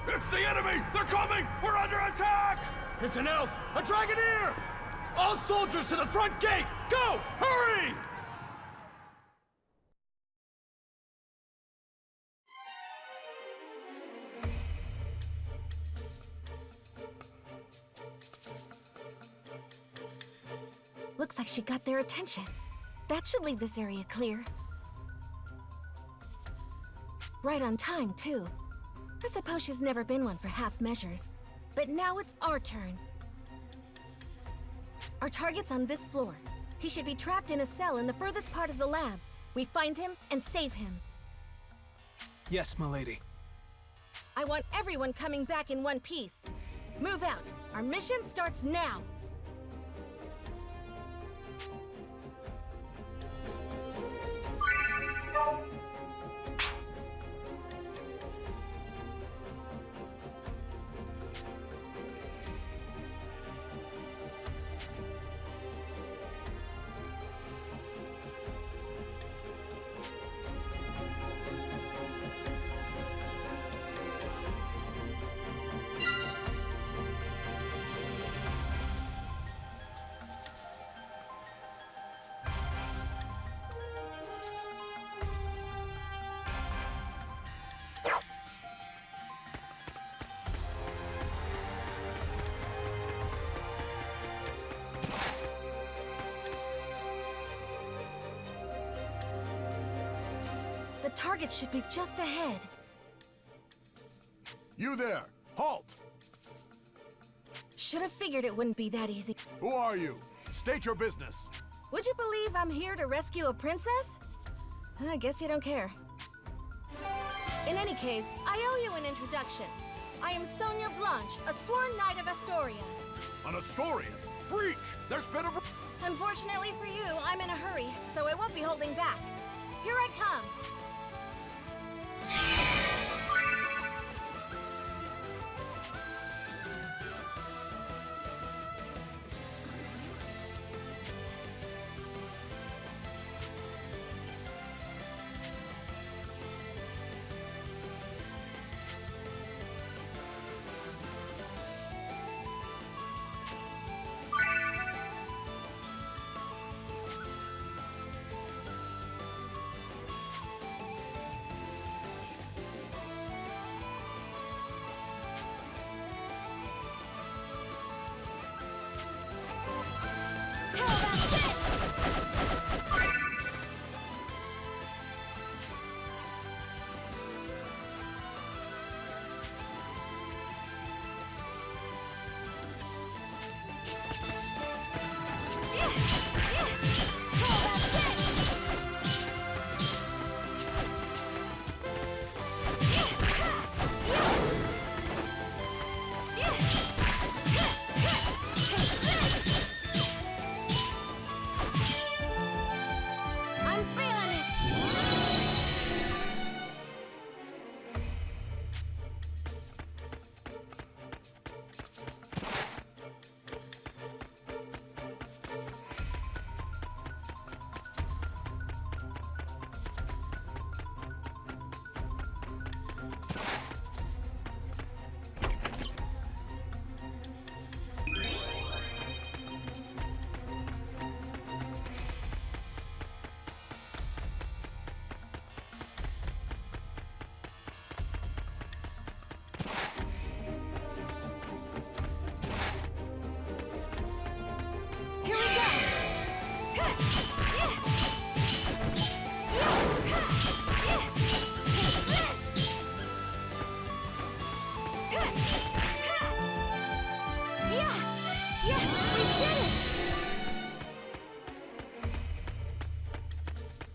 It's the enemy! They're coming! We're under attack! It's an elf! A dragoneer! All soldiers to the front gate! Go! Hurry! Looks like she got their attention. That should leave this area clear. Right on time, too. I suppose she's never been one for half measures. But now it's our turn. Our target's on this floor. He should be trapped in a cell in the furthest part of the lab. We find him and save him. Yes, milady. I want everyone coming back in one piece. Move out. Our mission starts now. The target should be just ahead. You there! Halt! Should have figured it wouldn't be that easy. Who are you? State your business. Would you believe I'm here to rescue a princess? I guess you don't care. In any case, I owe you an introduction. I am Sonia Blanche, a sworn knight of Astoria. An Astorian? Breach! There's been a... Unfortunately for you, I'm in a hurry, so I won't be holding back. Here I come.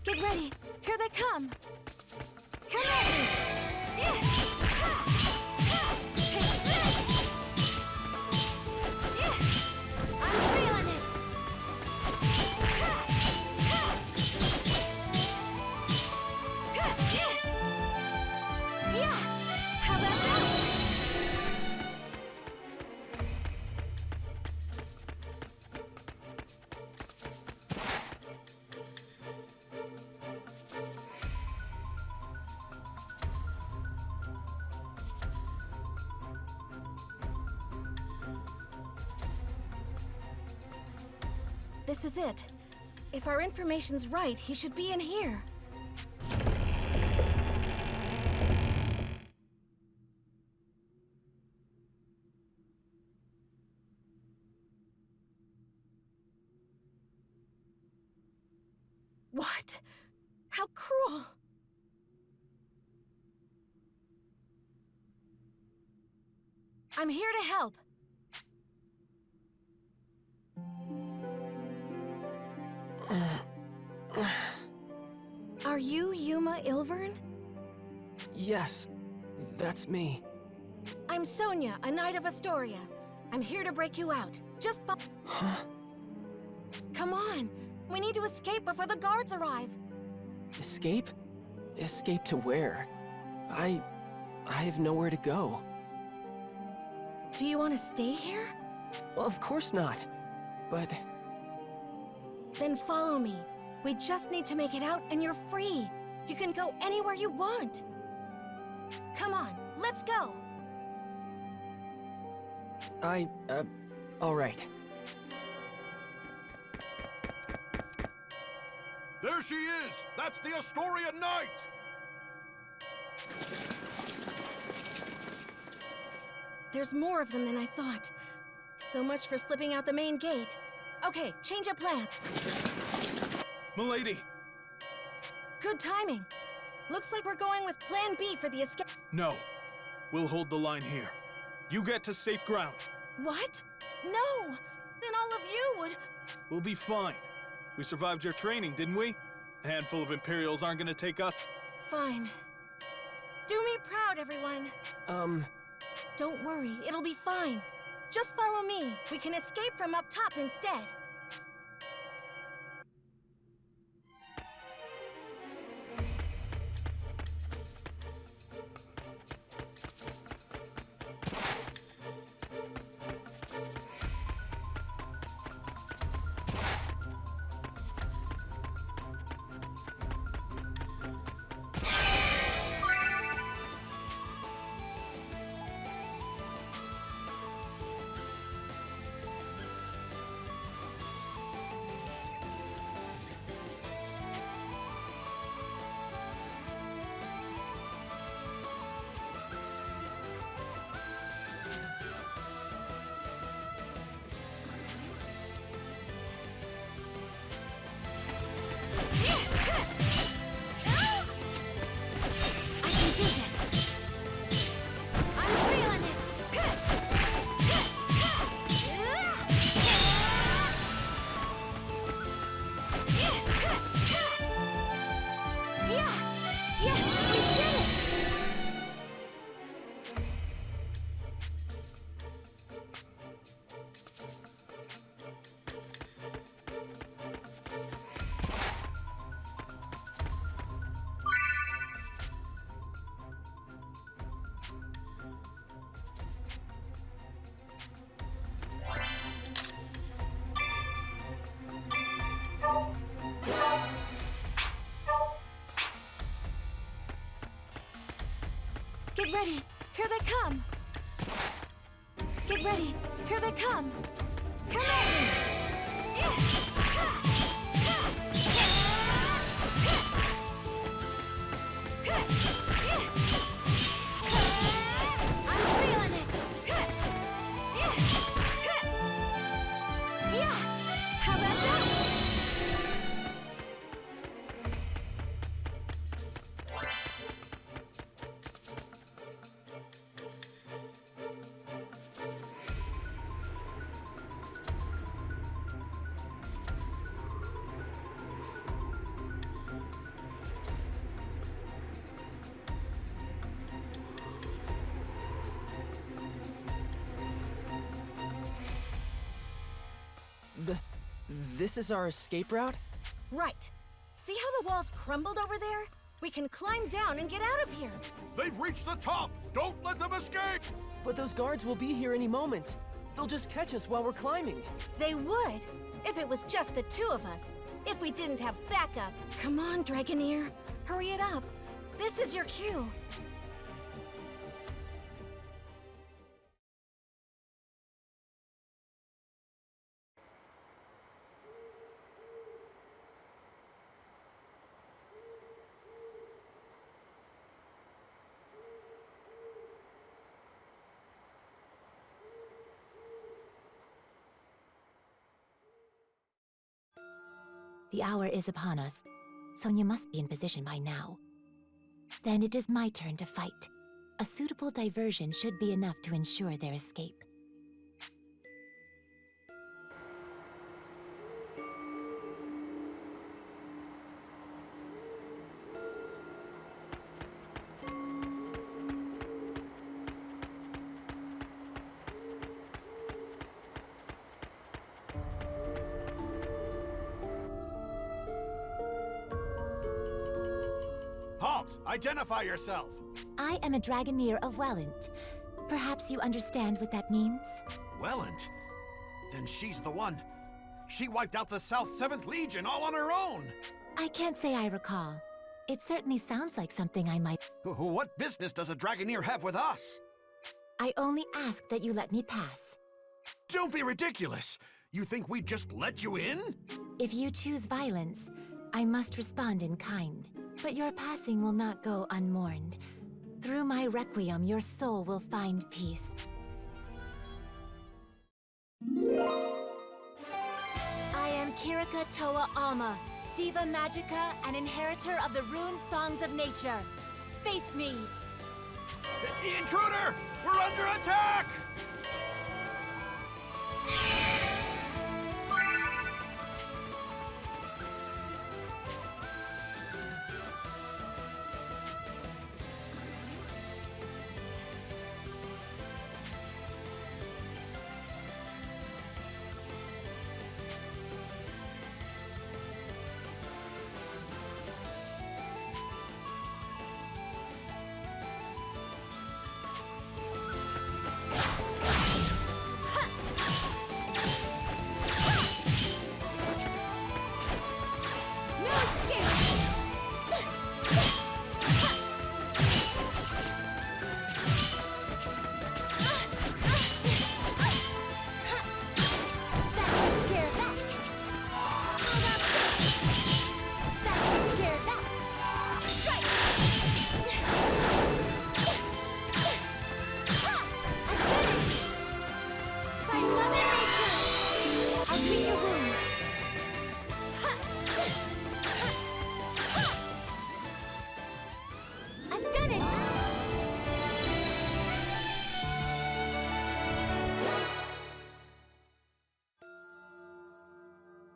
Get ready. Here they come. Come at me. Take this. I'm feeling it. Yeah. How about that? this is it. If our information's right, he should be in here. What? How cruel! I'm here to help. Are you Yuma Ilvern? Yes, that's me. I'm Sonia, a knight of Astoria. I'm here to break you out. Just Huh? Come on! We need to escape before the guards arrive. Escape? Escape to where? I have nowhere to go. Do you want to stay here? Well, of course not. But Then follow me. We just need to make it out and you're free. You can go anywhere you want. Come on, let's go. all right. There she is! That's the Astoria Knight! There's more of them than I thought. So much for slipping out the main gate. Okay, change of plan. Milady! Good timing. Looks like we're going with plan B for the escape. No. We'll hold the line here. You get to safe ground. What? No! Then all of you would... We'll be fine. We survived your training, didn't we? A handful of Imperials aren't gonna take us. Fine. Do me proud, everyone. Don't worry, it'll be fine. Just follow me. We can escape from up top instead. Get ready! Here they come! Get ready! Here they come! Come at me! I'm feeling it! Yeah! How about that? This is our escape route? Right. See how the walls crumbled over there? We can climb down and get out of here. They've reached the top! Don't let them escape! But those guards will be here any moment. They'll just catch us while we're climbing. They would, if it was just the two of us. If we didn't have backup. Come on, Dragoneer. Hurry it up. This is your cue. The hour is upon us. Sonia must be in position by now. Then it is my turn to fight. A suitable diversion should be enough to ensure their escape. Halt! Identify yourself! I am a Dragoneer of Welland. Perhaps you understand what that means? Welland? Then she's the one. She wiped out the South 7th Legion all on her own! I can't say I recall. It certainly sounds like something I might... What business does a Dragoneer have with us? I only ask that you let me pass. Don't be ridiculous! You think we'd just let you in? If you choose violence, I must respond in kind. But your passing will not go unmourned. Through my requiem, your soul will find peace. I am Kirika Toa Alma, Diva Magica and inheritor of the Rune Songs of Nature. Face me! Intruder! We're under attack!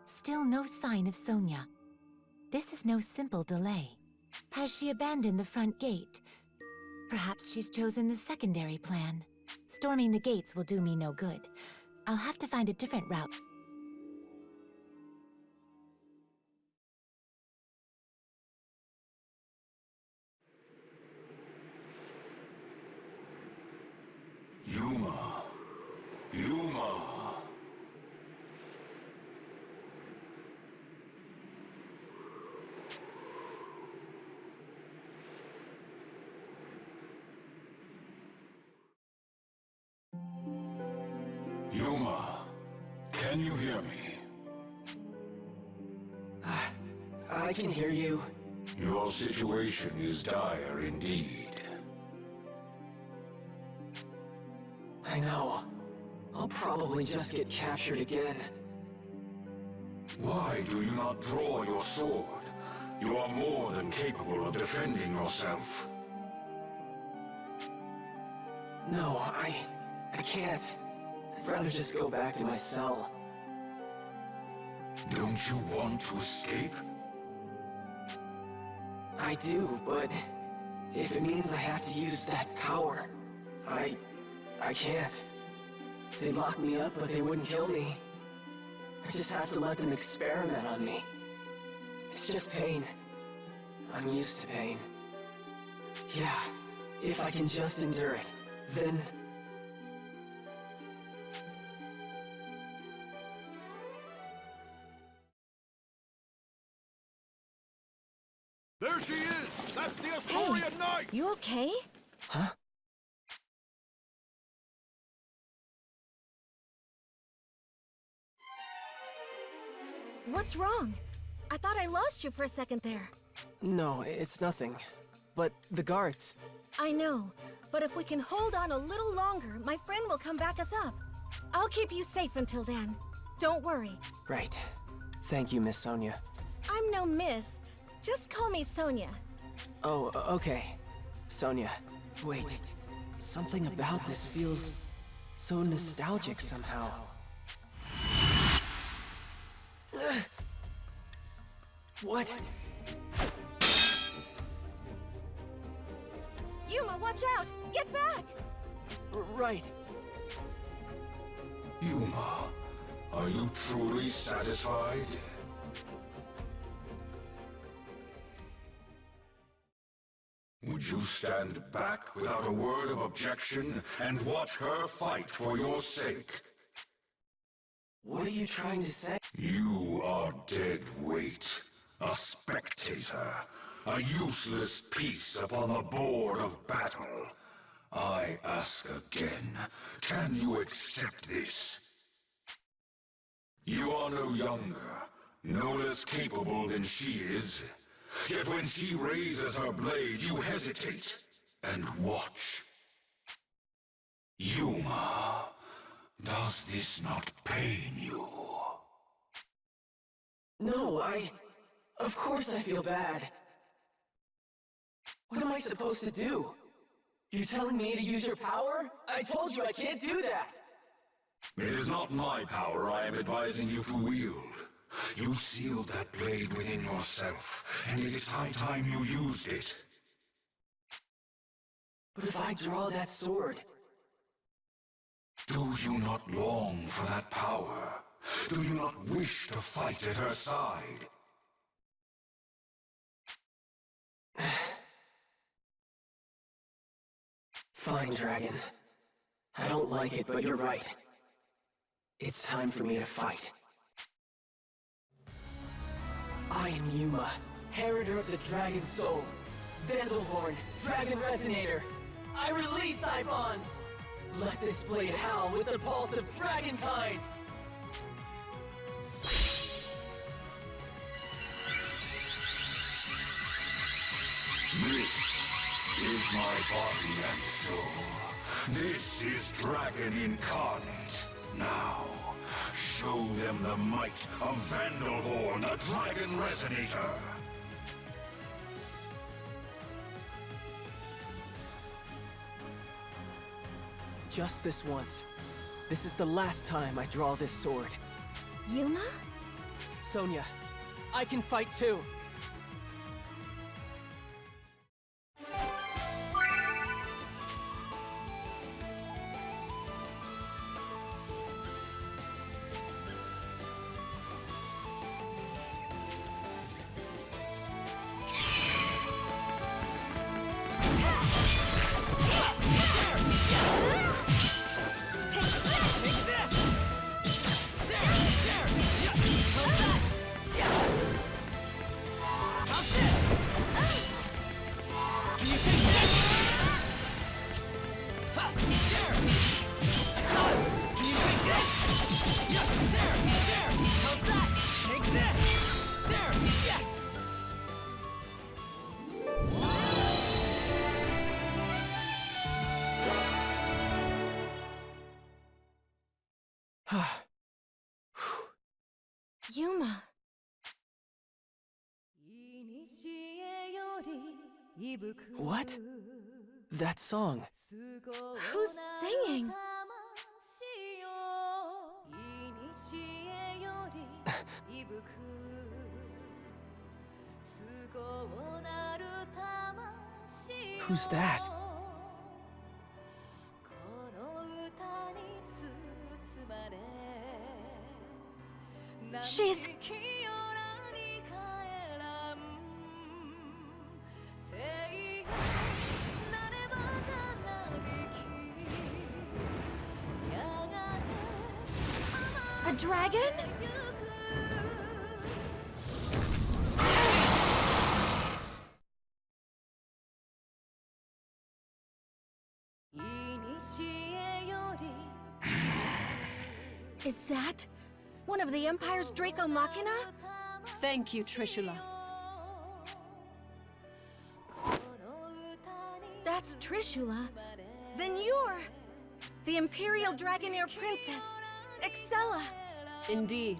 Still no sign of Sonia. This is no simple delay. Has she abandoned the front gate? Perhaps she's chosen the secondary plan. Storming the gates will do me no good. I'll have to find a different route. Yuma. Yuma. Yuma, can you hear me? I can hear you. Your situation is dire indeed. I know. I'll probably just get captured again. Why do you not draw your sword? You are more than capable of defending yourself. No, I can't. I'd rather just go back to my cell. Don't you want to escape? I do, but if it means I have to use that power, I can't. They'd lock me up, but they wouldn't kill me. I just have to let them experiment on me. It's just pain. I'm used to pain. Yeah, if I can just endure it, then... There she is! That's the Astoria Knight! You okay? Huh? What's wrong? I thought I lost you for a second there. No, it's nothing. But the guards... I know, but if we can hold on a little longer, my friend will come back us up. I'll keep you safe until then. Don't worry. Right. Thank you, Miss Sonia. I'm no miss. Just call me Sonia. Oh, okay. Sonia. Wait. Something about this feels so nostalgic somehow. What? Yuma, watch out! Get back! Right. Yuma, are you truly satisfied? Would you stand back without a word of objection and watch her fight for your sake? What are you trying to say? You are dead weight, a spectator, a useless piece upon the board of battle. I ask again, can you accept this? You are no younger, no less capable than she is. Yet when she raises her blade, you hesitate and watch. Yuma, does this not pain you? No, of course I feel bad. What am I supposed to do? You telling me to use your power? I told you I can't do that! It is not my power I am advising you to wield. You sealed that blade within yourself, and it is high time you used it. But if I draw that sword... Do you not long for that power? Do you not wish to fight at her side? Fine, Dragon. I don't like it, but you're right. It's time for me to fight. I am Yuma, Heriter of the Dragon Soul. Vandalhorn, Dragon Resonator. I release thy bonds! Let this blade howl with the pulse of dragonkind! This is my body and soul. This is Dragon Incarnate. Now, show them the might of Vandalhorn, the Dragon Resonator. Just this once. This is the last time I draw this sword. Yuma? Sonia, I can fight too. Yuma. What? That song. Who's singing? Who's that? She's... a dragon? Is that one of the Empire's Draco Machina? Thank you, Trishula. That's Trishula. Then you're the Imperial Dragonair Princess, Excella. Indeed.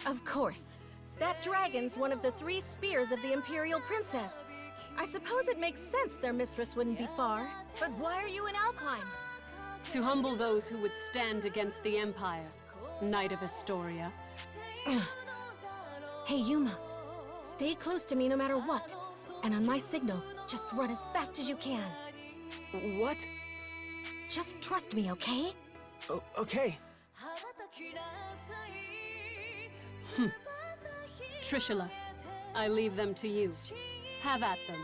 Of course. That dragon's one of the 3 spears of the Imperial Princess. I suppose it makes sense their mistress wouldn't be far. But why are you in Alfheim? To humble those who would stand against the Empire. Knight of Astoria. Hey, Yuma. Stay close to me no matter what. And on my signal, just run as fast as you can. What? Just trust me, okay? Okay. Trishula, I leave them to you. Have at them.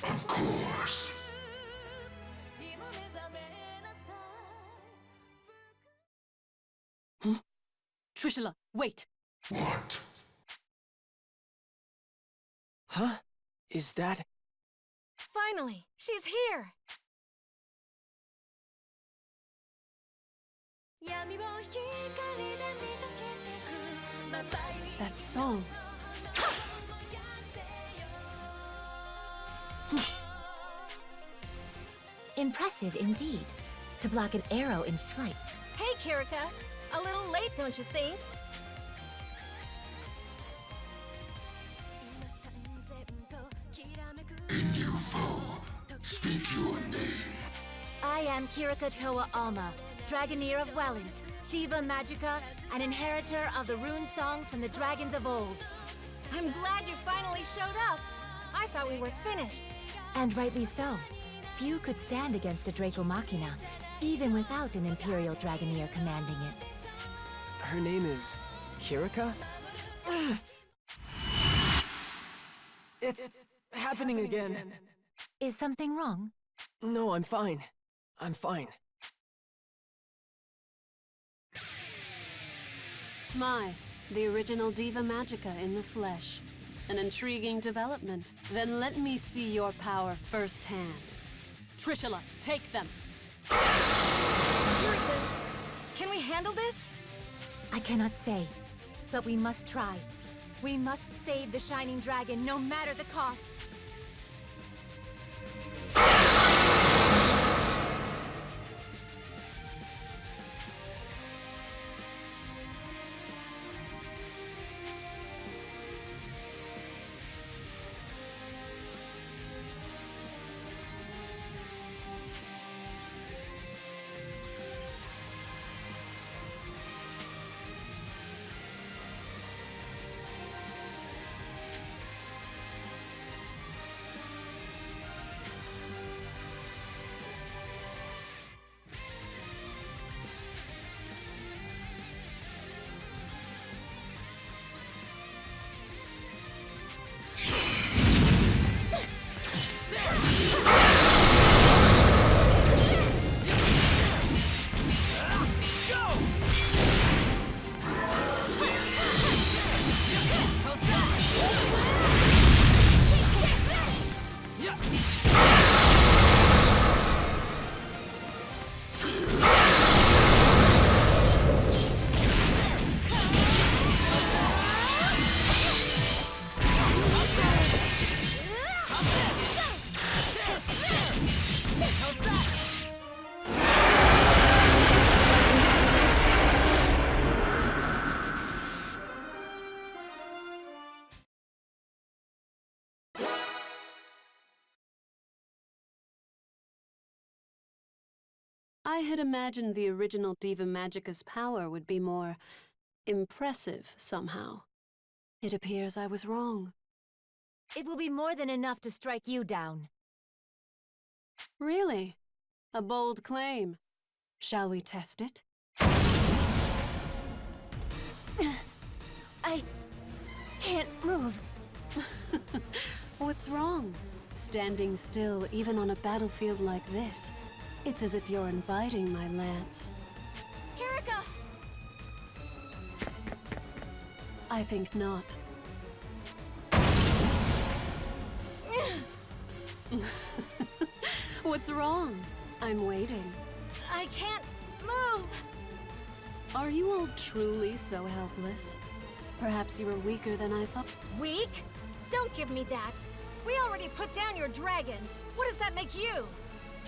Of course. Trishula, wait! What? Huh? Is that... Finally, she's here! That song. Impressive indeed. To block an arrow in flight. Hey, Kirika. A little late, don't you think? In you foe, speak your name. I am Kirika Toa Alma, Dragoneer of Welland, Diva Magica, and inheritor of the rune songs from the dragons of old. I'm glad you finally showed up. I thought we were finished. And rightly so. Few could stand against a Draco Machina, even without an Imperial Dragoneer commanding it. Her name is... Kirika? It's happening again. Is something wrong? No, I'm fine. I'm fine. My, the original Diva Magica in the flesh. An intriguing development. Then let me see your power firsthand. Trishula, take them! Kirika, can we handle this? I cannot say, but we must try. We must save the Shining Dragon, no matter the cost. I had imagined the original Diva Magica's power would be more impressive somehow. It appears I was wrong. It will be more than enough to strike you down. Really? A bold claim. Shall we test it? I can't move. What's wrong? Standing still, even on a battlefield like this. It's as if you're inviting my lance. Kirika! I think not. What's wrong? I'm waiting. I can't move! Are you all truly so helpless? Perhaps you were weaker than I thought. Weak? Don't give me that. We already put down your dragon. What does that make you?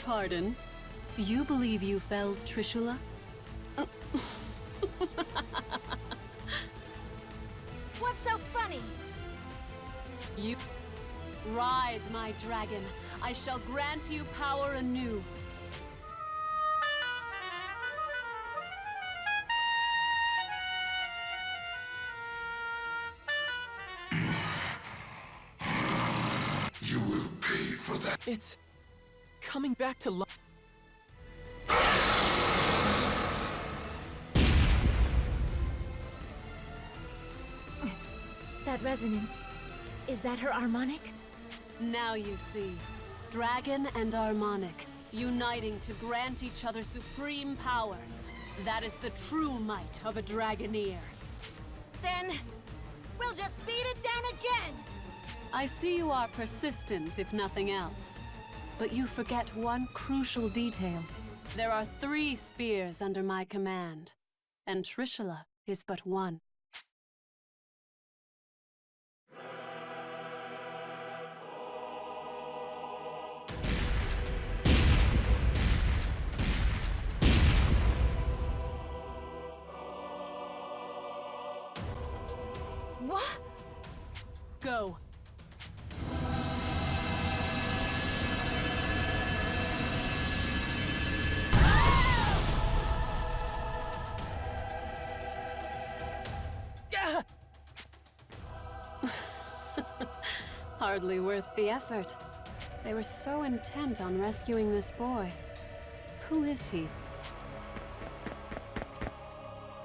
Pardon? You believe you felled Trishula? What's money! You rise, my dragon. I shall grant you power anew. You will pay for that. It's coming back to life. That resonance, is that her harmonic? Now you see. Dragon and harmonic, uniting to grant each other supreme power. That is the true might of a Dragoneer. Then, we'll just beat it down again! I see you are persistent, if nothing else. But you forget one crucial detail. There are 3 spears under my command, and Trishula is but one. What? Go. Hardly worth the effort. They were so intent on rescuing this boy. Who is he?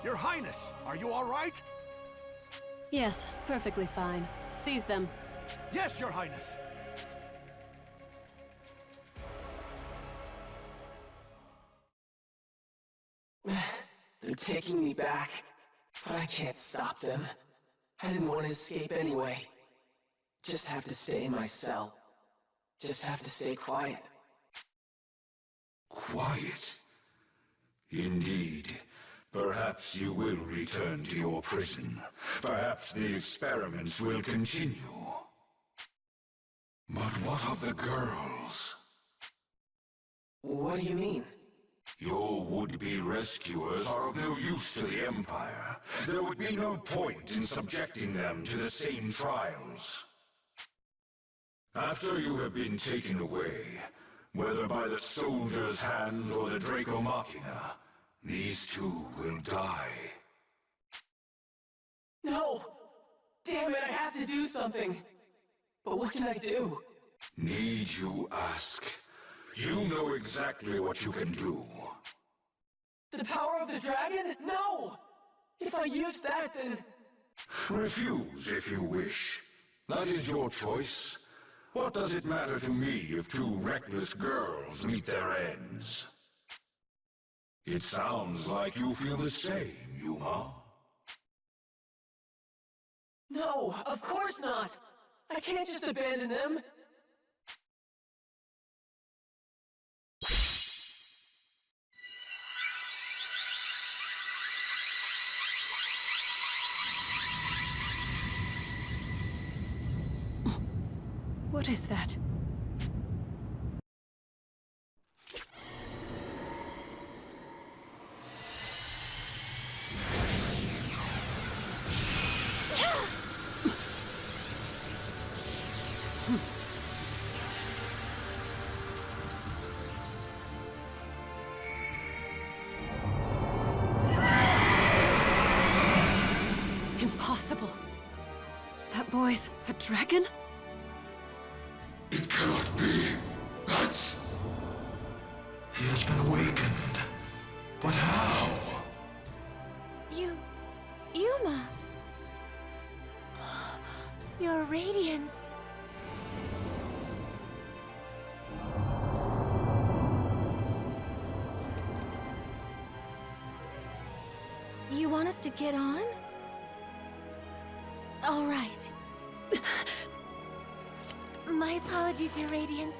Your Highness, are you all right? Yes, perfectly fine. Seize them. Yes, Your Highness. They're taking me back, but I can't stop them. I didn't want to escape anyway. Just have to stay in my cell. Just have to stay quiet. Quiet? Indeed. Perhaps you will return to your prison. Perhaps the experiments will continue. But what of the girls? What do you mean? Your would-be rescuers are of no use to the Empire. There would be no point in subjecting them to the same trials. After you have been taken away, whether by the soldier's hand or the Draco Machina, these 2 will die. No! Damn it, I have to do something! But what can I do? Need you ask? You know exactly what you can do. The power of the dragon? No! If I use that, then... Refuse if you wish. That is your choice. What does it matter to me if 2 reckless girls meet their ends? It sounds like you feel the same, Yuma. No, of course not! I can't just abandon them! What is that? Impossible. That boy's a dragon? It cannot be. That's... He has been awakened. But how? Yuma! Your radiance. You want us to get on? All right. My apologies, Your Radiance.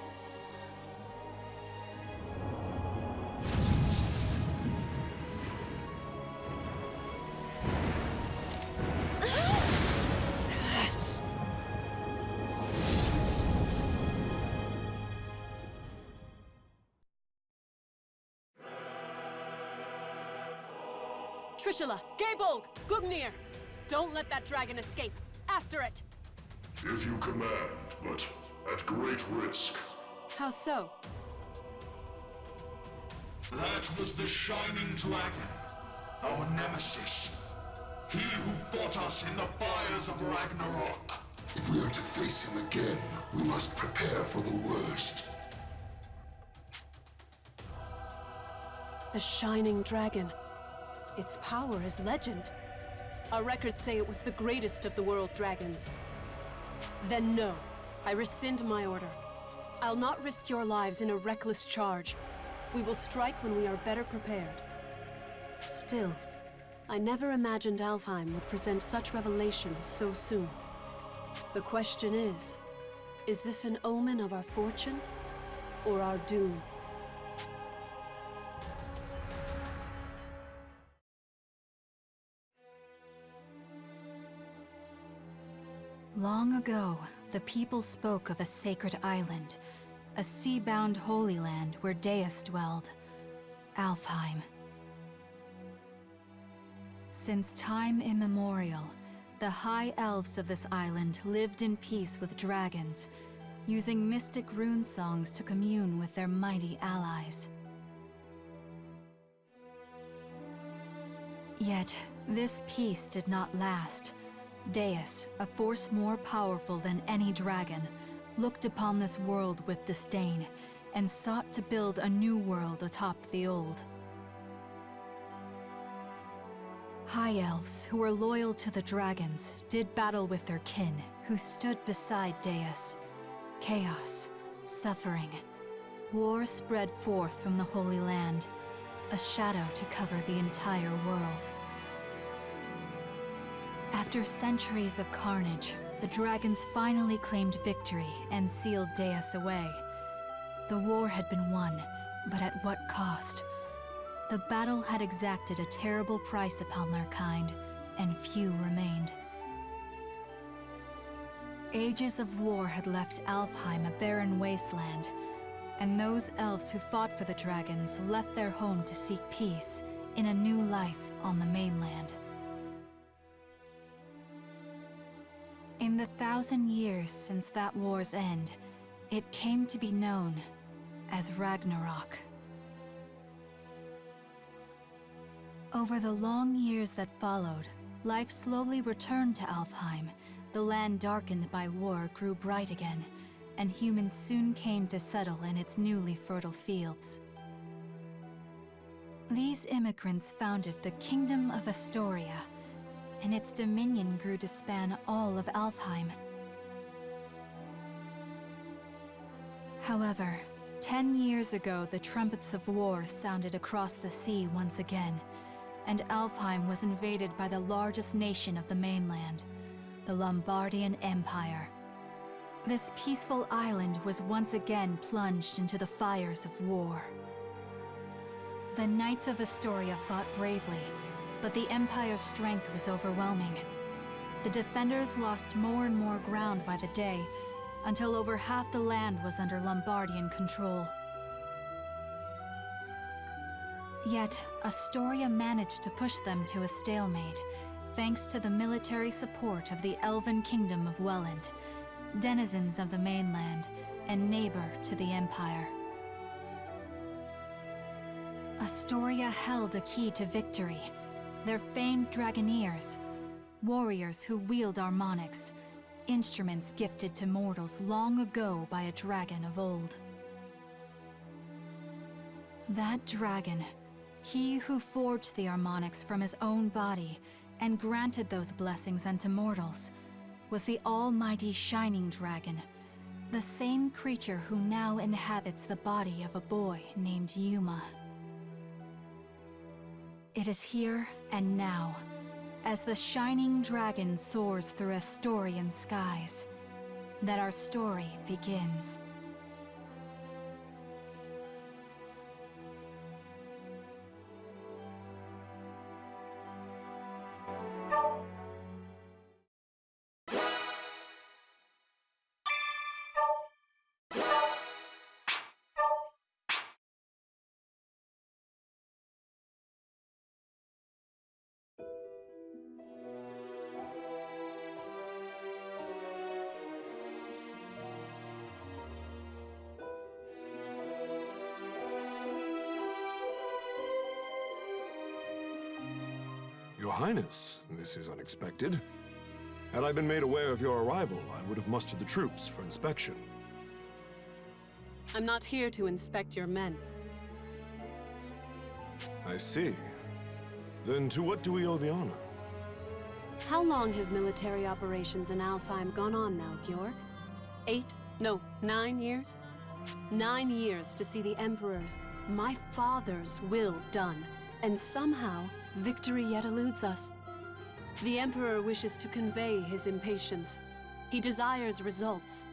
Trishula, Gabolg, Gugnir! Don't let that dragon escape! after it! If you command, but at great risk. How so? That was the Shining Dragon, our nemesis. He who fought us in the fires of Ragnarok. If we are to face him again, we must prepare for the worst. The Shining Dragon. Its power is legend. Our records say it was the greatest of the world dragons. Then no, I rescind my order. I'll not risk your lives in a reckless charge. We will strike when we are better prepared. Still, I never imagined Alfheim would present such revelations so soon. The question is this an omen of our fortune or our doom? Long ago, the people spoke of a sacred island, a sea-bound holy land where Deus dwelled, Alfheim. Since time immemorial, the high elves of this island lived in peace with dragons, using mystic rune songs to commune with their mighty allies. Yet, this peace did not last. Deus, a force more powerful than any dragon, looked upon this world with disdain and sought to build a new world atop the old. High elves, who were loyal to the dragons, did battle with their kin, who stood beside Deus. Chaos, suffering, war spread forth from the Holy Land, a shadow to cover the entire world. After centuries of carnage, the dragons finally claimed victory and sealed Deus away. The war had been won, but at what cost? The battle had exacted a terrible price upon their kind, and few remained. Ages of war had left Alfheim a barren wasteland, and those elves who fought for the dragons left their home to seek peace in a new life on the mainland. In the 1,000 years since that war's end, it came to be known as Ragnarok. Over the long years that followed, life slowly returned to Alfheim. The land darkened by war grew bright again, and humans soon came to settle in its newly fertile fields. These immigrants founded the Kingdom of Astoria, and its dominion grew to span all of Alfheim. However, 10 years ago, the trumpets of war sounded across the sea once again, and Alfheim was invaded by the largest nation of the mainland, the Lombardian Empire. This peaceful island was once again plunged into the fires of war. The Knights of Astoria fought bravely, but the Empire's strength was overwhelming. The defenders lost more and more ground by the day, until over half the land was under Lombardian control. Yet, Astoria managed to push them to a stalemate, thanks to the military support of the Elven Kingdom of Welland, denizens of the mainland, and neighbor to the Empire. Astoria held a key to victory, their famed Dragoneers, warriors who wield harmonics, instruments gifted to mortals long ago by a dragon of old. That dragon, he who forged the harmonics from his own body and granted those blessings unto mortals, was the almighty Shining Dragon, the same creature who now inhabits the body of a boy named Yuma. It is here and now, as the Shining Dragon soars through Astorian skies, that our story begins. Your Highness, this is unexpected. Had I been made aware of your arrival, I would have mustered the troops for inspection. I'm not here to inspect your men. I see. Then to what do we owe the honor? How long have military operations in Alfheim gone on now, Georg? 9 years? 9 years to see the Emperor's, my father's, will done. And somehow, victory yet eludes us. The Emperor wishes to convey his impatience. He desires results.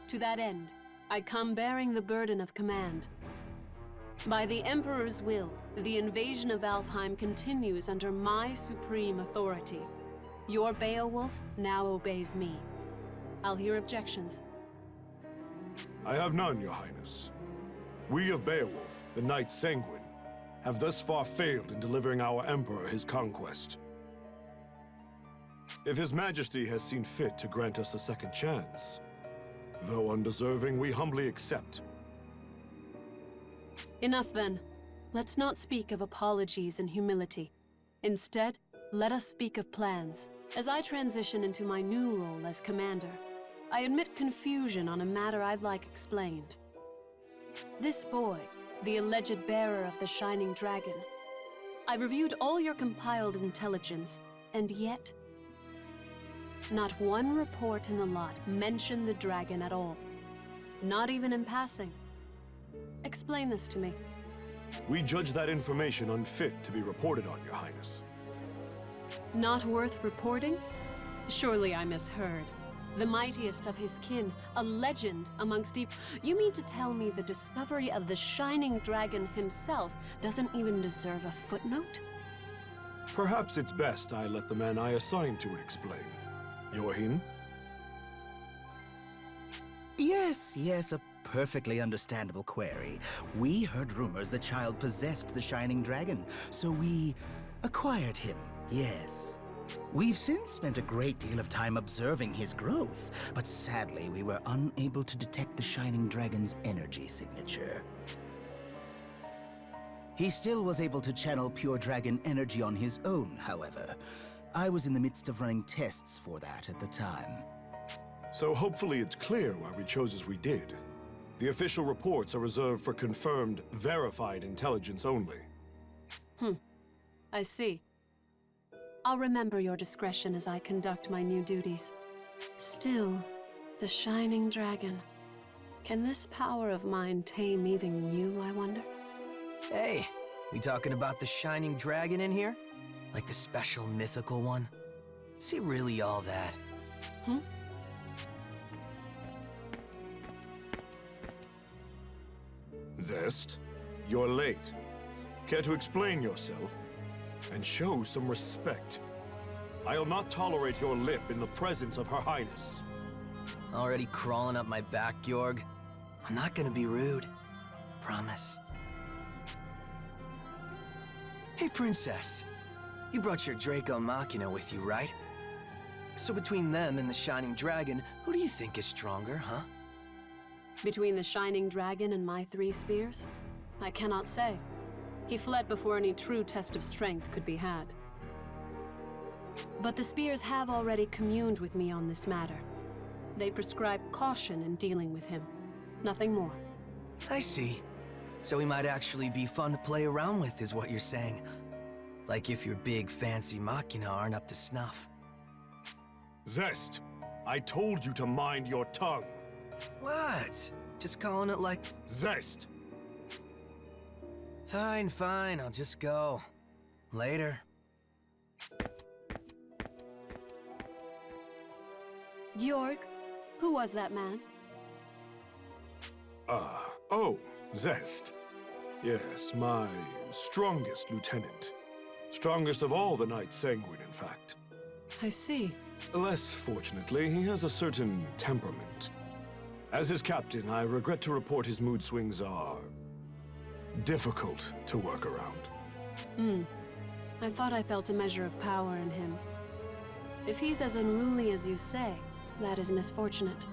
To that end, I come bearing the burden of command. By the Emperor's will, the invasion of Alfheim continues under my supreme authority. Your Beowulf now obeys me. I'll hear objections. I have none, Your Highness. We of Beowulf, the Knight Sanguine, have thus far failed in delivering our Emperor his conquest. If His Majesty has seen fit to grant us a second chance, though undeserving, we humbly accept. Enough then. Let's not speak of apologies and humility. Instead, let us speak of plans. As I transition into my new role as commander, I admit confusion on a matter I'd like explained. This boy, the alleged bearer of the Shining Dragon. I've reviewed all your compiled intelligence, and yet, not one report in the lot mentioned the dragon at all. Not even in passing. Explain this to me. We judge that information unfit to be reported on, Your Highness. Not worth reporting? Surely I misheard. The mightiest of his kin, a legend amongst You mean to tell me the discovery of the Shining Dragon himself doesn't even deserve a footnote? Perhaps it's best I let the man I assigned to it explain. Joachim? Yes, a perfectly understandable query. We heard rumors the child possessed the Shining Dragon, so we acquired him, yes. We've since spent a great deal of time observing his growth, but sadly we were unable to detect the Shining Dragon's energy signature. He still was able to channel pure dragon energy on his own, however. I was in the midst of running tests for that at the time. So hopefully it's clear why we chose as we did. The official reports are reserved for confirmed, verified intelligence only. I see. I'll remember your discretion as I conduct my new duties. Still, the Shining Dragon. Can this power of mine tame even you, I wonder? Hey, we talking about the Shining Dragon in here? Like the special mythical one? Is he really all that? Zest, you're late. Care to explain yourself? And show some respect. I'll not tolerate your lip in the presence of Her Highness. Already crawling up my back, Georg? I'm not gonna be rude. Promise. Hey, Princess. You brought your Draco Machina with you, right? So between them and the Shining Dragon, who do you think is stronger, huh? Between the Shining Dragon and my 3 spears? I cannot say. He fled before any true test of strength could be had. But the spears have already communed with me on this matter. They prescribe caution in dealing with him. Nothing more. I see. So he might actually be fun to play around with, is what you're saying. Like if your big, fancy Machina aren't up to snuff. Zest, I told you to mind your tongue. What? Just calling it like... Zest! Fine, I'll just go. Later. Georg, who was that man? Oh, Zest. Yes, my strongest lieutenant. Strongest of all the Knights Sanguine, in fact. I see. Less fortunately, he has a certain temperament. As his captain, I regret to report his mood swings are difficult to work around. I thought I felt a measure of power in him. If he's as unruly as you say, that is misfortunate.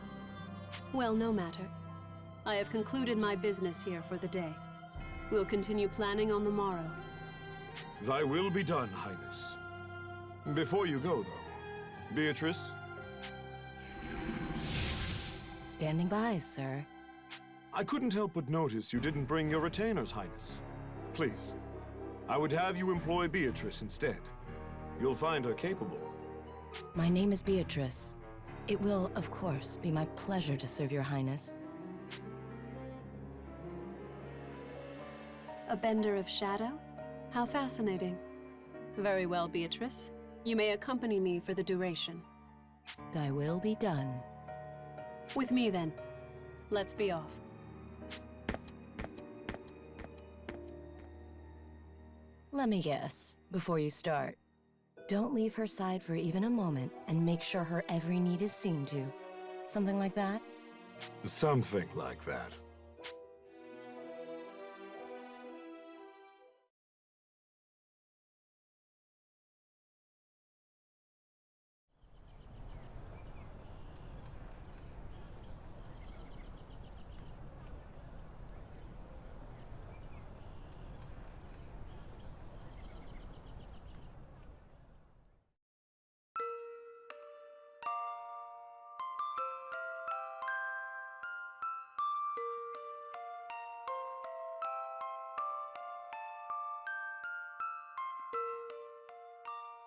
Well, no matter. I have concluded my business here for the day. We'll continue planning on the morrow. Thy will be done, Highness. Before you go, though, Beatrice? Standing by, sir. I couldn't help but notice you didn't bring your retainers, Highness. Please, I would have you employ Beatrice instead. You'll find her capable. My name is Beatrice. It will, of course, be my pleasure to serve your Highness. A bender of shadow? How fascinating. Very well, Beatrice. You may accompany me for the duration. Thy will be done. With me, then. Let's be off. Let me guess, before you start. Don't leave her side for even a moment, and make sure her every need is seen to. Something like that? Something like that.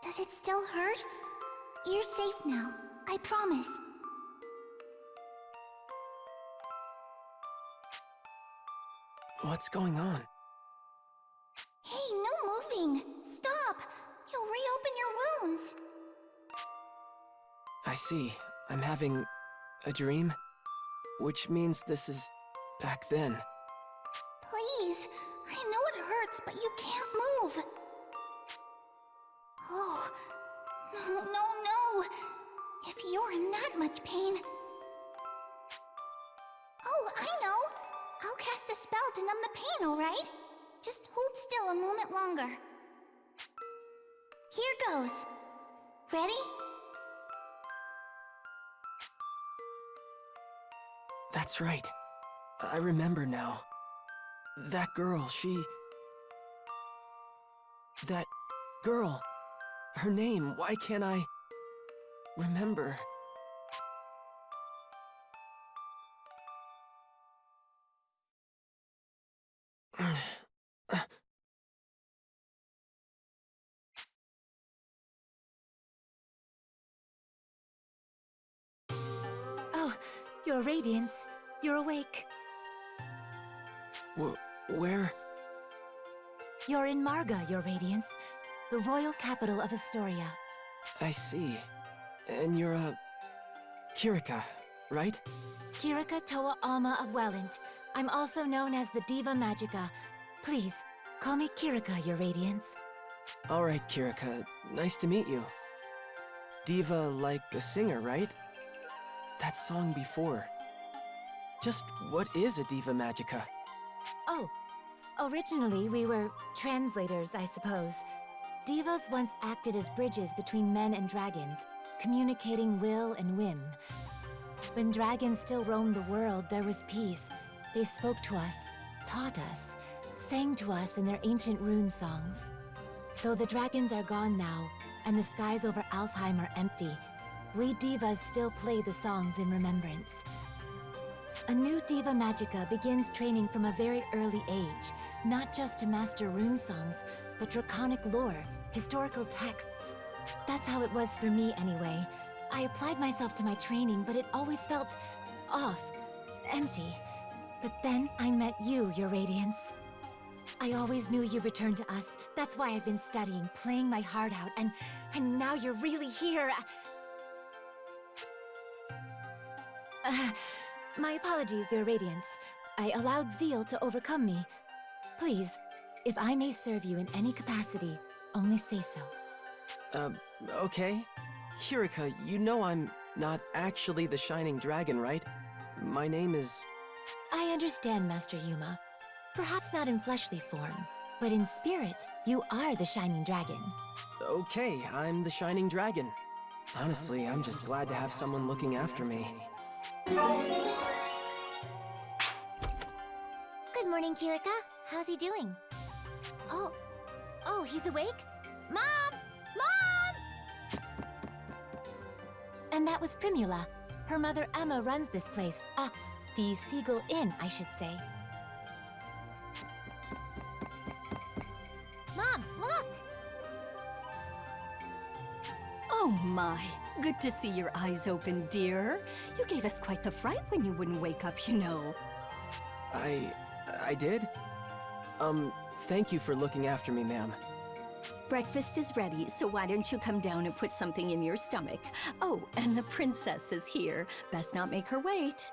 Does it still hurt? You're safe now. I promise. What's going on? Hey, no moving! Stop! You'll reopen your wounds! I see. I'm having a dream? Which means this is back then. Please! I know it hurts, but you can't move! Oh, no! If you're in that much pain... Oh, I know! I'll cast a spell to numb the pain, alright? Just hold still a moment longer. Here goes. Ready? That's right. I remember now. That girl, That girl. Her name, why can't I remember? Oh, Your Radiance. You're awake. Where? You're in Marga, Your Radiance, the royal capital of Astoria. I see. And you're Kirika, right? Kirika Toa Alma of Welland. I'm also known as the Diva Magica. Please, call me Kirika, Your Radiance. Alright, Kirika. Nice to meet you. Diva like a singer, right? That song before. Just what is a Diva Magica? Oh, originally we were translators, I suppose. Divas once acted as bridges between men and dragons, communicating will and whim. When dragons still roamed the world, there was peace. They spoke to us, taught us, sang to us in their ancient rune songs. Though the dragons are gone now, and the skies over Alfheim are empty, we divas still play the songs in remembrance. A new Diva Magica begins training from a very early age, not just to master rune songs, but draconic lore, historical texts. That's how it was for me anyway. I applied myself to my training, but it always felt off, empty. But then I met you, Your Radiance. I always knew you returned to us. That's why I've been studying, playing my heart out, and now you're really here. My apologies, Your Radiance. I allowed zeal to overcome me. Please, if I may serve you in any capacity, only say so. Okay. Kirika, you know I'm not actually the Shining Dragon, right? My name is... I understand, Master Yuma. Perhaps not in fleshly form, but in spirit, you are the Shining Dragon. Okay, I'm the Shining Dragon. Honestly, I'm just glad to have someone looking after me. Good morning, Kirika. How's he doing? Oh, he's awake? Mom! Mom! And that was Primula. Her mother Emma runs this place. The Seagull Inn, I should say. Mom, look! Oh my, good to see your eyes open, dear. You gave us quite the fright when you wouldn't wake up, you know. I did? Thank you for looking after me, ma'am. Breakfast is ready, so why don't you come down and put something in your stomach? Oh, and the princess is here. Best not make her wait.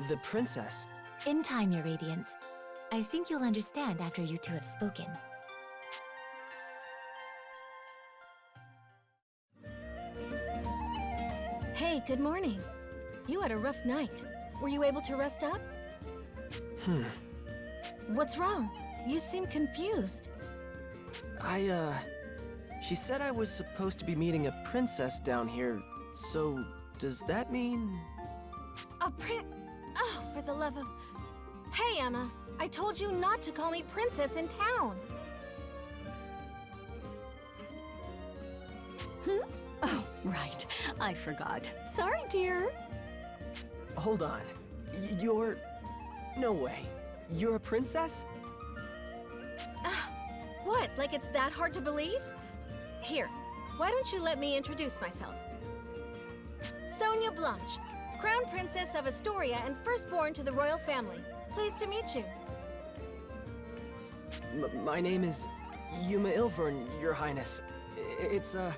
The princess? In time, Your Radiance. I think you'll understand after you two have spoken. Hey, good morning. You had a rough night. Were you able to rest up? What's wrong? You seem confused. She said I was supposed to be meeting a princess down here, so does that mean... Oh, for the love of... Hey, Emma. I told you not to call me princess in town. Oh, right. I forgot. Sorry, dear. Hold on. You're... No way. You're a princess? What, like it's that hard to believe? Here, why don't you let me introduce myself? Sonia Blanche, Crown Princess of Astoria and firstborn to the royal family. Pleased to meet you. My name is Yuma Ilvern, Your Highness. It's a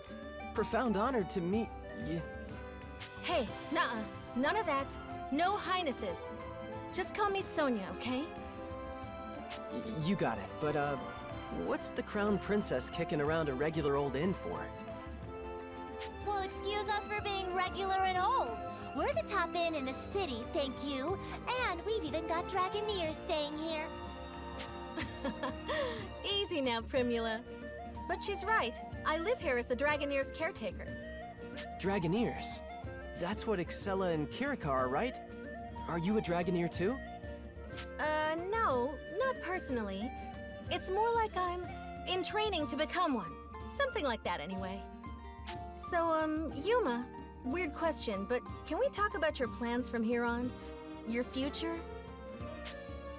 profound honor to meet you. Hey, nuh-uh. None of that. No highnesses. Just call me Sonia, okay? You got it, but what's the Crown Princess kicking around a regular old inn for? Well, excuse us for being regular and old. We're the top inn in the city, thank you. And we've even got Dragoneers staying here. Easy now, Primula. But she's right. I live here as the Dragoneers' caretaker. Dragoneers? That's what Excella and Kirika are, right? Are you a Dragoneer too? No, not personally. It's more like I'm in training to become one. Something like that, anyway. So, Yuma, weird question, but can we talk about your plans from here on? Your future?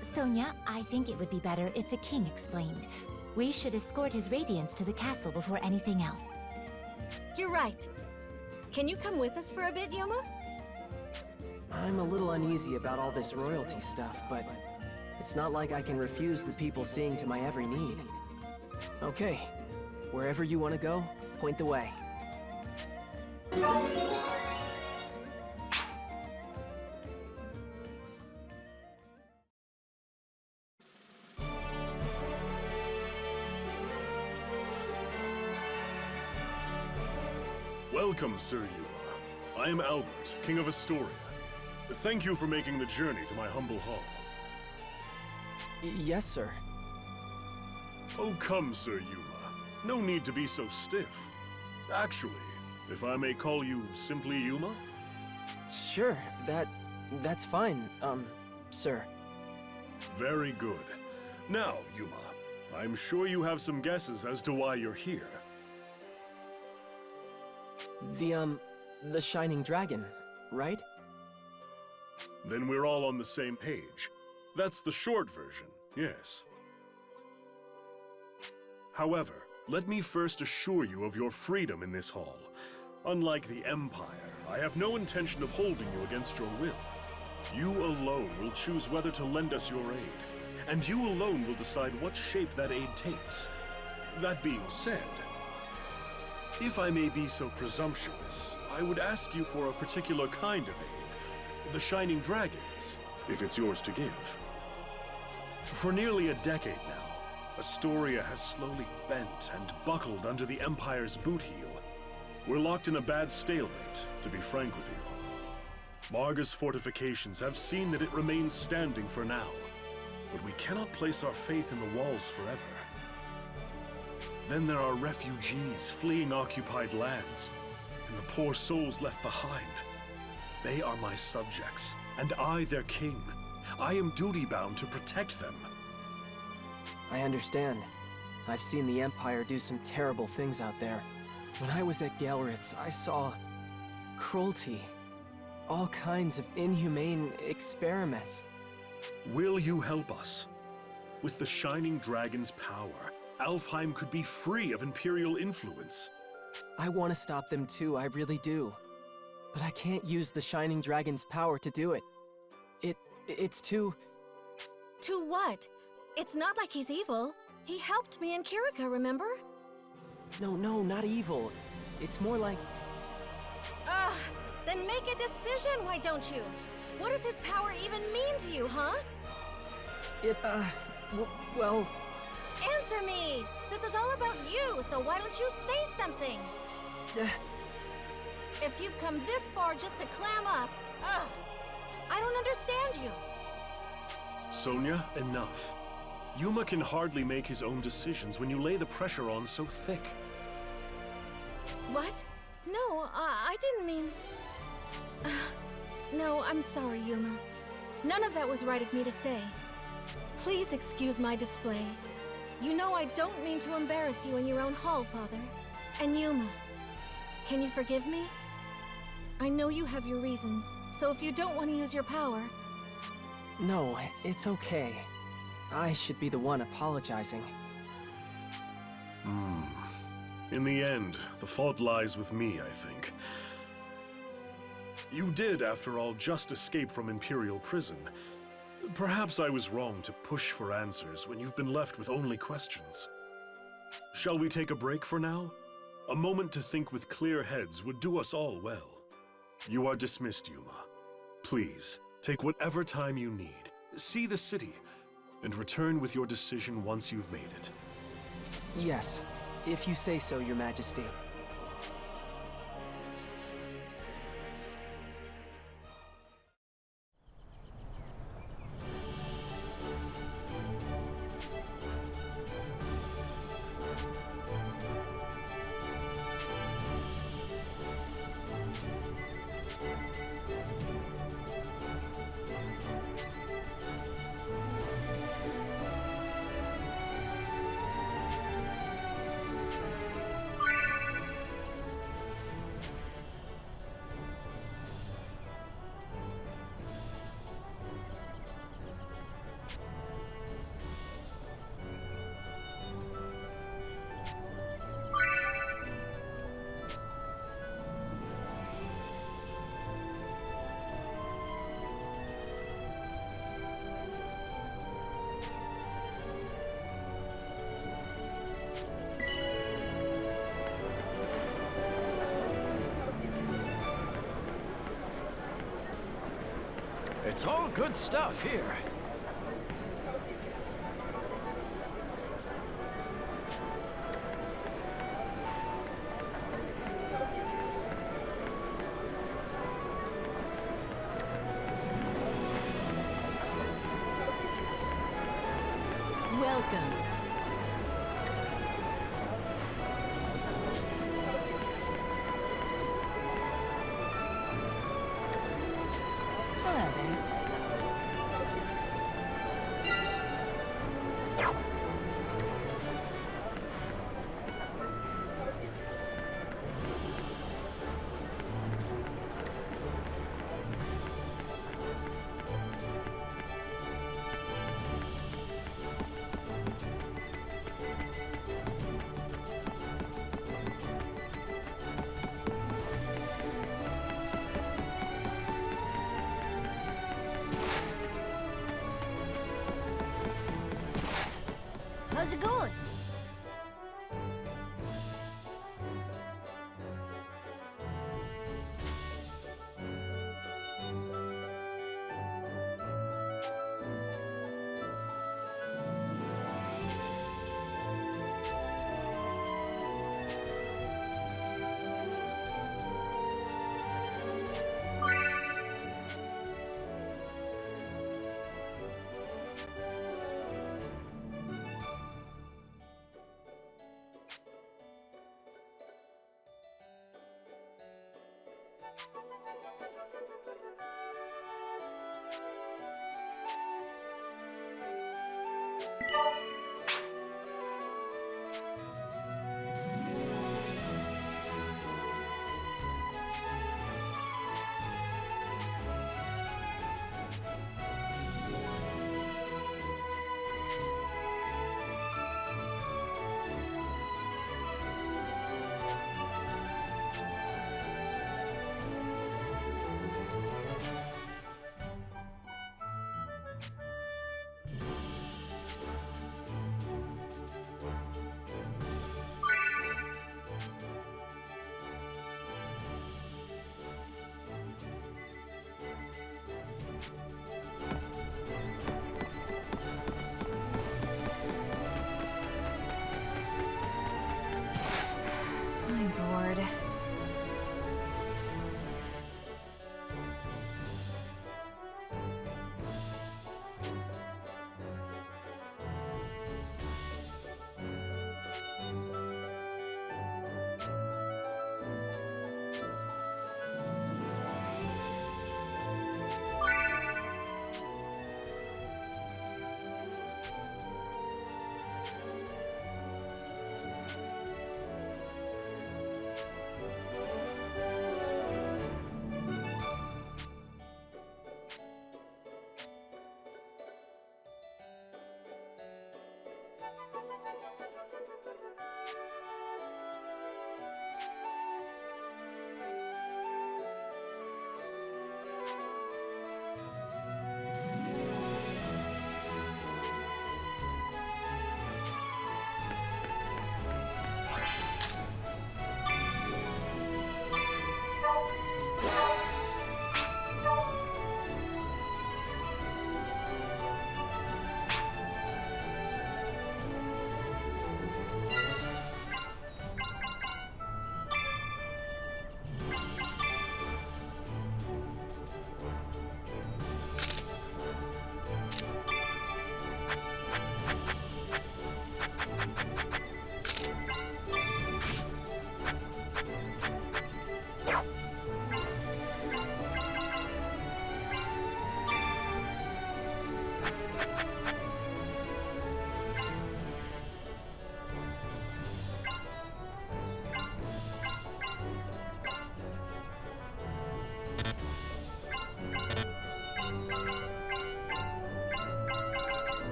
Sonia, I think it would be better if the king explained. We should escort his radiance to the castle before anything else. You're right. Can you come with us for a bit, Yuma? I'm a little uneasy about all this royalty stuff, but it's not like I can refuse the people seeing to my every need. Okay, wherever you want to go, point the way. Welcome, Sir Yuma. I am Albert, King of Astoria. Thank you for making the journey to my humble hall. Yes, sir. Oh, come, Sir Yuma. No need to be so stiff. Actually, if I may call you simply Yuma? Sure, that's fine, sir. Very good. Now, Yuma, I'm sure you have some guesses as to why you're here. The Shining Dragon, right? Then we're all on the same page. That's the short version, yes. However, let me first assure you of your freedom in this hall. Unlike the Empire, I have no intention of holding you against your will. You alone will choose whether to lend us your aid, and you alone will decide what shape that aid takes. That being said, if I may be so presumptuous, I would ask you for a particular kind of aid. The Shining Dragons, if it's yours to give. For nearly a decade now, Astoria has slowly bent and buckled under the Empire's boot heel. We're locked in a bad stalemate, to be frank with you. Marga's fortifications have seen that it remains standing for now, but we cannot place our faith in the walls forever. Then there are refugees fleeing occupied lands, and the poor souls left behind. They are my subjects, and I their king. I am duty-bound to protect them. I understand. I've seen the Empire do some terrible things out there. When I was at Galritz, I saw Cruelty. All kinds of inhumane experiments. Will you help us? With the Shining Dragon's power, Alfheim could be free of Imperial influence. I want to stop them too, I really do. But I can't use the Shining Dragon's power to do it. It's too... To what? It's not like he's evil. He helped me and Kirika, remember? No, not evil. It's more like... Ugh! Then make a decision, why don't you? What does his power even mean to you, huh? Well... Answer me! This is all about you, so why don't you say something? If you've come this far just to clam up, ugh! I don't understand you. Sonia, enough. Yuma can hardly make his own decisions when you lay the pressure on so thick. What? No, I didn't mean... No, I'm sorry, Yuma. None of that was right of me to say. Please excuse my display. You know I don't mean to embarrass you in your own hall, Father. And Yuma, can you forgive me? I know you have your reasons, so if you don't want to use your power... No, it's okay. I should be the one apologizing. In the end, the fault lies with me, I think. You did, after all, just escape from Imperial prison. Perhaps I was wrong to push for answers when you've been left with only questions. Shall we take a break for now? A moment to think with clear heads would do us all well. You are dismissed, Yuma. Please, take whatever time you need, see the city, and return with your decision once you've made it. Yes, if you say so, Your Majesty. It's all good stuff here. Welcome. Hello there. How's it going?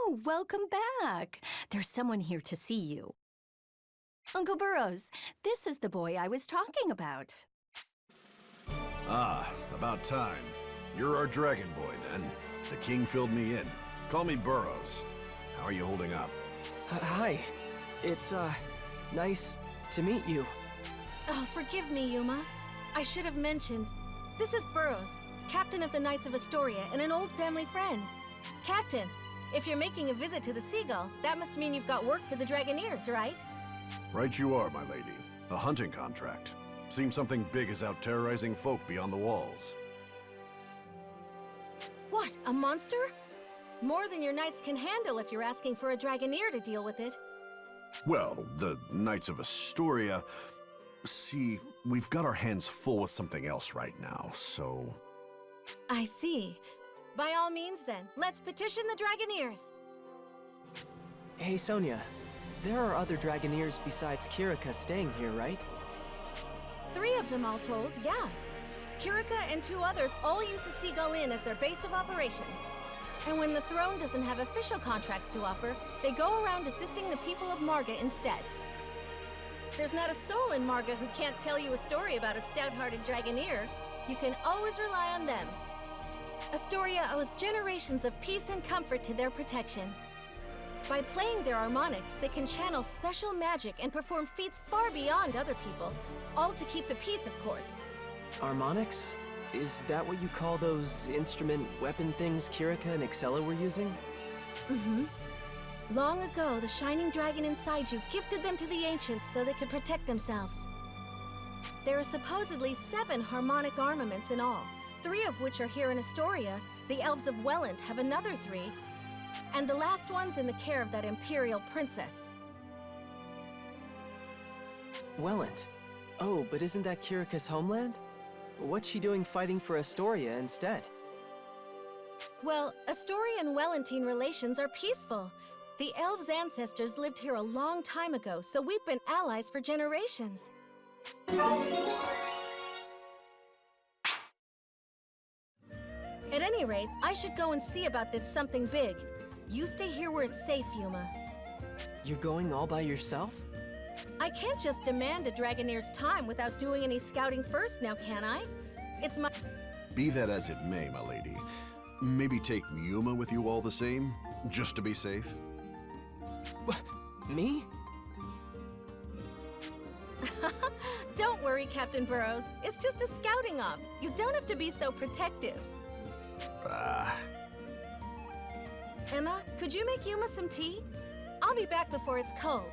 Oh, welcome back. There's someone here to see you. Uncle Burrows, this is the boy I was talking about. Ah, about time. You're our dragon boy, then. The king filled me in. Call me Burrows. How are you holding up? Hi. It's, nice to meet you. Oh, forgive me, Yuma. I should have mentioned. This is Burrows, captain of the Knights of Astoria and an old family friend. Captain, if you're making a visit to the Seagull, that must mean you've got work for the Dragoneers, right? Right you are, my lady. A hunting contract. Seems something big is out terrorizing folk beyond the walls. What, a monster? More than your knights can handle if you're asking for a Dragoneer to deal with it. Well, the Knights of Astoria... See, we've got our hands full with something else right now, so... I see. By all means, then, let's petition the Dragoneers. Hey, Sonia. There are other Dragoneers besides Kirika staying here, right? 3 of them all told, yeah. Kirika and 2 others all use the Seagull Inn as their base of operations. And when the throne doesn't have official contracts to offer, they go around assisting the people of Marga instead. There's not a soul in Marga who can't tell you a story about a stout-hearted Dragoneer. You can always rely on them. Astoria owes generations of peace and comfort to their protection. By playing their harmonics, they can channel special magic and perform feats far beyond other people, all to keep the peace, of course. Harmonics? Is that what you call those instrument weapon things Kirika and Excella were using? Mm-hmm. Long ago, the shining dragon inside you gifted them to the ancients so they could protect themselves. There are supposedly 7 harmonic armaments in all, 3 of which are here in Astoria. The elves of Welland have another 3, and the last one's in the care of that Imperial princess. Welland? Oh, but isn't that Kirika's homeland? What's she doing fighting for Astoria instead? Well, Astoria and Wellentine relations are peaceful. The elves' ancestors lived here a long time ago, so we've been allies for generations. At any rate, I should go and see about this something big. You stay here where it's safe, Yuma. You're going all by yourself? I can't just demand a Dragoneer's time without doing any scouting first now, can I? It's my... Be that as it may, my lady. Maybe take Yuma with you all the same, just to be safe? Me? Don't worry, Captain Burrows. It's just a scouting op. You don't have to be so protective. Emma, could you make Yuma some tea? I'll be back before it's cold.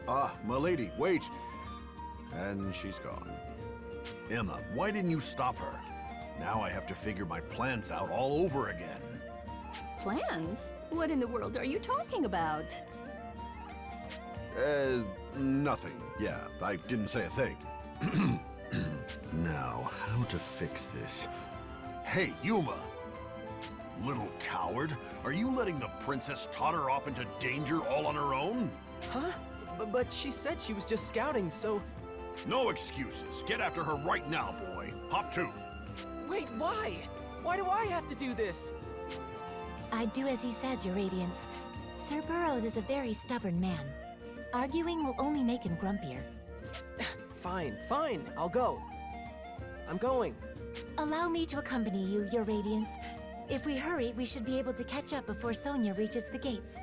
Ah, my lady, wait! And she's gone. Emma, why didn't you stop her? Now I have to figure my plans out all over again. Plans? What in the world are you talking about? Nothing. Yeah, I didn't say a thing. Now, how to fix this? Hey, Yuma! Little coward, are you letting the princess totter off into danger all on her own? Huh? But she said she was just scouting, so... No excuses. Get after her right now, boy. Hop to. Wait, why? Why do I have to do this? I'd do as he says, Your Radiance. Sir Burrows is a very stubborn man. Arguing will only make him grumpier. Fine, fine, I'll go. I'm going. Allow me to accompany you, Your Radiance. If we hurry, we should be able to catch up before Sonia reaches the gates.